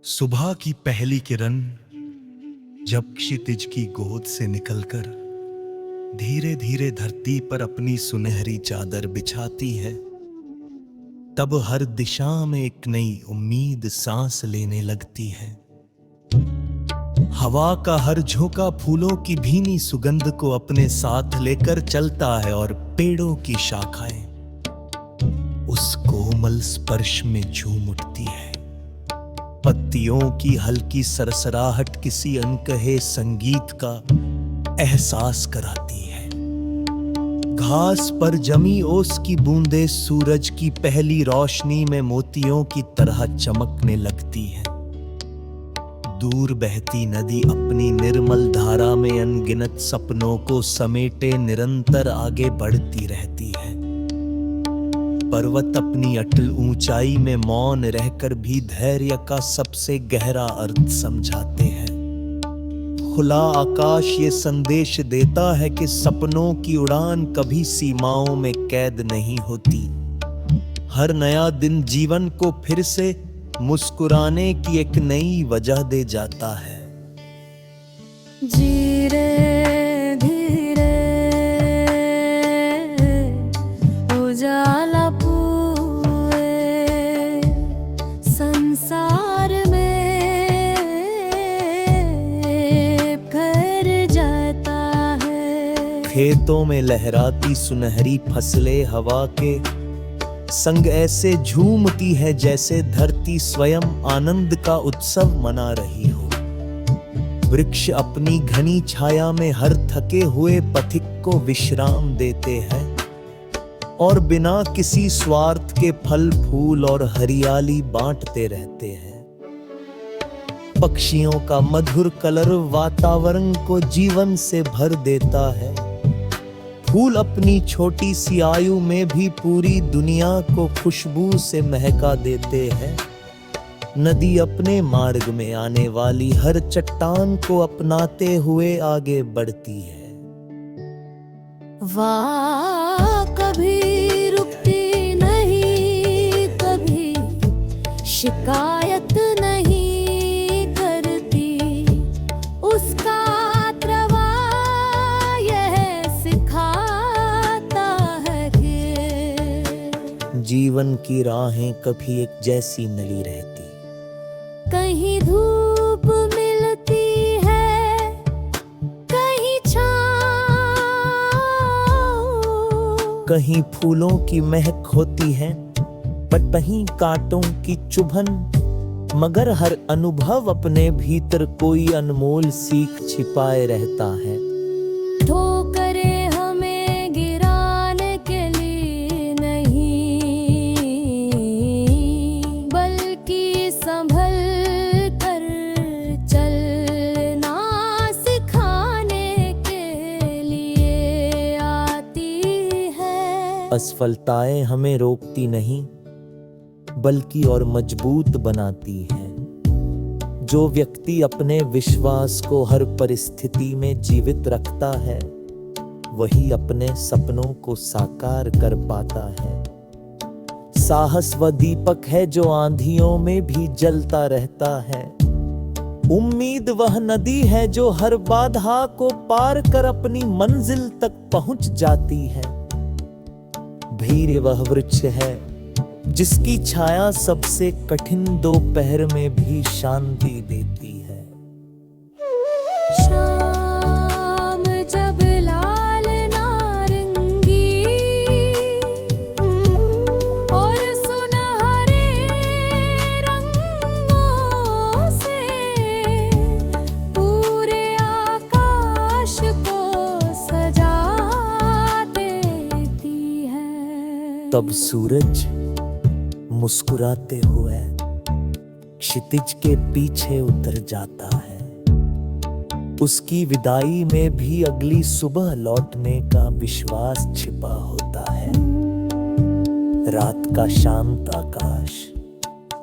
सुबह की पहली किरण जब क्षितिज की गोद से निकलकर धीरे धीरे धरती पर अपनी सुनहरी चादर बिछाती है, तब हर दिशा में एक नई उम्मीद सांस लेने लगती है। हवा का हर झोंका फूलों की भीनी सुगंध को अपने साथ लेकर चलता है और पेड़ों की शाखाएं उस कोमल स्पर्श में झूम उठती है। पत्तियों की हल्की सरसराहट किसी अनकहे संगीत का एहसास कराती है। घास पर जमी ओस की बूंदें सूरज की पहली रोशनी में मोतियों की तरह चमकने लगती हैं। दूर बहती नदी अपनी निर्मल धारा में अनगिनत सपनों को समेटे निरंतर आगे बढ़ती रहती है। पर्वत अपनी अटल ऊंचाई में मौन रहकर भी धैर्य का सबसे गहरा अर्थ समझाते हैं। खुला आकाश ये संदेश देता है कि सपनों की उड़ान कभी सीमाओं में कैद नहीं होती। हर नया दिन जीवन को फिर से मुस्कुराने की एक नई वजह दे जाता है। धीरे धीरे उजाला पूरे संसार में फैल जाता है। खेतों में लहराती सुनहरी फसलें हवा के संग ऐसे झूमती है जैसे धरती स्वयं आनंद का उत्सव मना रही हो। वृक्ष अपनी घनी छाया में हर थके हुए पथिक को विश्राम देते हैं और बिना किसी स्वार्थ के फल फूल और हरियाली बांटते रहते हैं। पक्षियों का मधुर कलर वातावरण को जीवन से भर देता है। फूल अपनी छोटी सी आयु में भी पूरी दुनिया को खुशबू से महका देते हैं। नदी अपने मार्ग में आने वाली हर चट्टान को अपनाते हुए आगे बढ़ती है। वाह कभी रुकती नहीं, कभी शिकायत नहीं करती। उसका प्रवाह यह सिखाता है कि जीवन की राहें कभी एक जैसी नहीं रहती। कहीं धूप मिलती है, कहीं छाँव, कहीं फूलों की महक होती है पर कहीं कांटों की चुभन, मगर हर अनुभव अपने भीतर कोई अनमोल सीख छिपाए रहता है। ठोकरें हमें गिराने के लिए नहीं, बल्कि संभल कर चलना सिखाने के लिए आती है। असफलताएं हमें रोकती नहीं बल्कि और मजबूत बनाती है। जो व्यक्ति अपने विश्वास को हर परिस्थिति में जीवित रखता है वही अपने सपनों को साकार कर पाता है। साहस वह दीपक है जो आंधियों में भी जलता रहता है। उम्मीद वह नदी है जो हर बाधा को पार कर अपनी मंजिल तक पहुंच जाती है। धैर्य वह वृक्ष है जिसकी छाया सबसे कठिन दोपहर में भी शांति देती है। शाम जब लाल नारंगी और सुनहरे रंगों से पूरे आकाश को सजा देती है। तब सूरज मुस्कुराते हुए क्षितिज के पीछे उतर जाता है। उसकी विदाई में भी अगली सुबह लौटने का विश्वास छिपा होता है। रात का शांत आकाश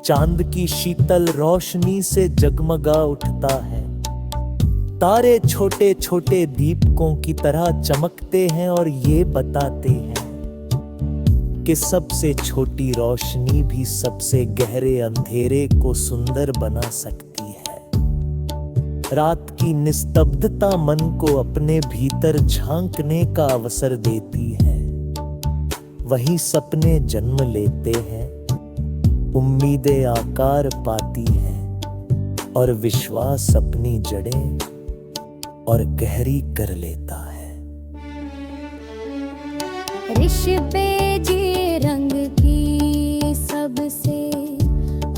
चांद की शीतल रोशनी से जगमगा उठता है। तारे छोटे छोटे दीपकों की तरह चमकते हैं और ये बताते हैं कि सबसे छोटी रोशनी भी सबसे गहरे अंधेरे को सुंदर बना सकती है। रात की निस्तब्धता मन को अपने भीतर झांकने का अवसर देती है। वहीं सपने जन्म लेते हैं, उम्मीदें आकार पाती हैं और विश्वास अपनी जड़ें और गहरी कर लेता है। रिश्ते जी रंग की सबसे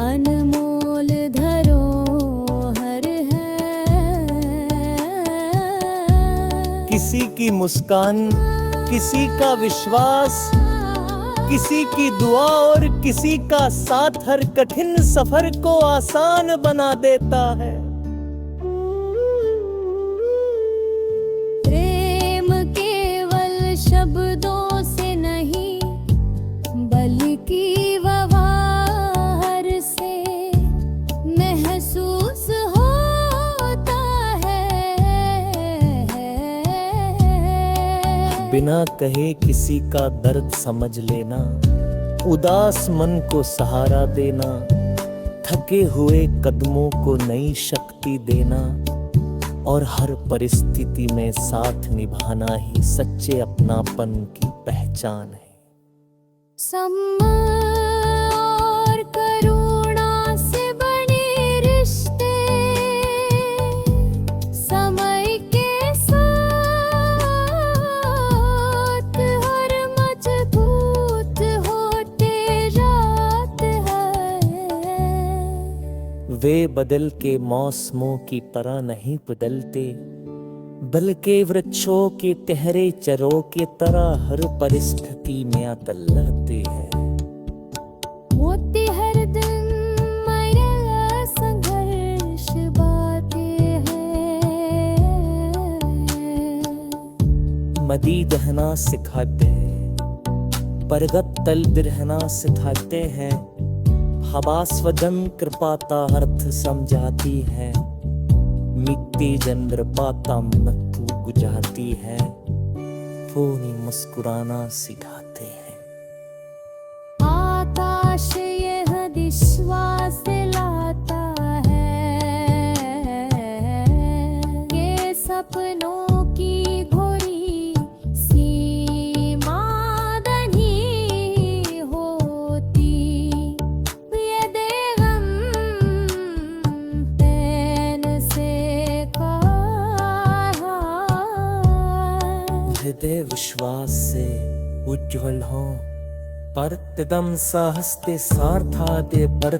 अनमोल धरोहर है। किसी की मुस्कान, किसी का विश्वास, किसी की दुआ और किसी का साथ हर कठिन सफर को आसान बना देता है। प्रेम केवल शब्दों से नहीं बल्कि व्यवहार से महसूस होता है। बिना कहे किसी का दर्द समझ लेना, उदास मन को सहारा देना, थके हुए कदमों को नई शक्ति देना और हर परिस्थिति में साथ निभाना ही सच्चे अपनापन की पहचान है। सम्मान और करुणा से बने रिश्ते समय के साथ हर मजबूत होते जाते हैं। वे बदल के मौसमों की तरह नहीं बदलते, बल्कि वृक्षों के टहरे चरों की तरह हर परिस्थिति में अटल रहते हैं। मोती हर दिन मेरा संघर्ष बातें हैं। मदी दहना सिखाते हैं, परगत तल बिरहना सिखाते हैं, हवा स्वजन कृपाता अर्थ समझाती है, मिट्टी चंद्र पाता मक्कू गुजाती है, फूनी मुस्कुराना सिखाते हैं। आकाश यह विश्वास दिलाता है कि सपनों की घोरी सीमा नहीं होती। ये गम पैन से कहा हृदय विश्वास से उज्ज्वल हो, परतदम सहस्ते सार्थादे पर